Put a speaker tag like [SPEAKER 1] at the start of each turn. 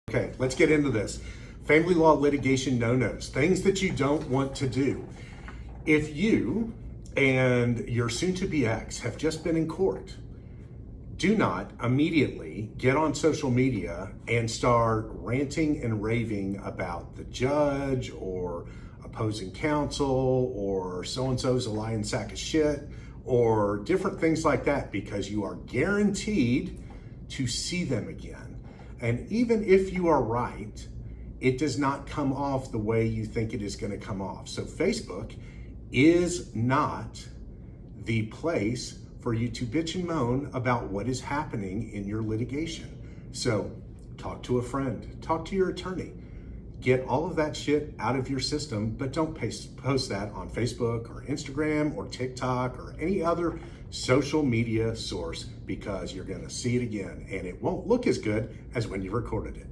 [SPEAKER 1] Okay, let's get into this. Family law litigation no-nos, things that you don't want to do. If you and your soon-to-be ex have just been in court, do not immediately get on social media and start ranting and raving about the judge or opposing counsel or so-and-so's a lying sack of shit or different things like that, because you are guaranteed to see them again. And even if you are right, it does not come off the way you think it is going to come off. So Facebook is not the place for you to bitch and moan about what is happening in your litigation. So talk to a friend, talk to your attorney, get all of that shit out of your system, but don't post that on Facebook or Instagram or TikTok or any other social media source, because you're going to see it again and it won't look as good as when you recorded it.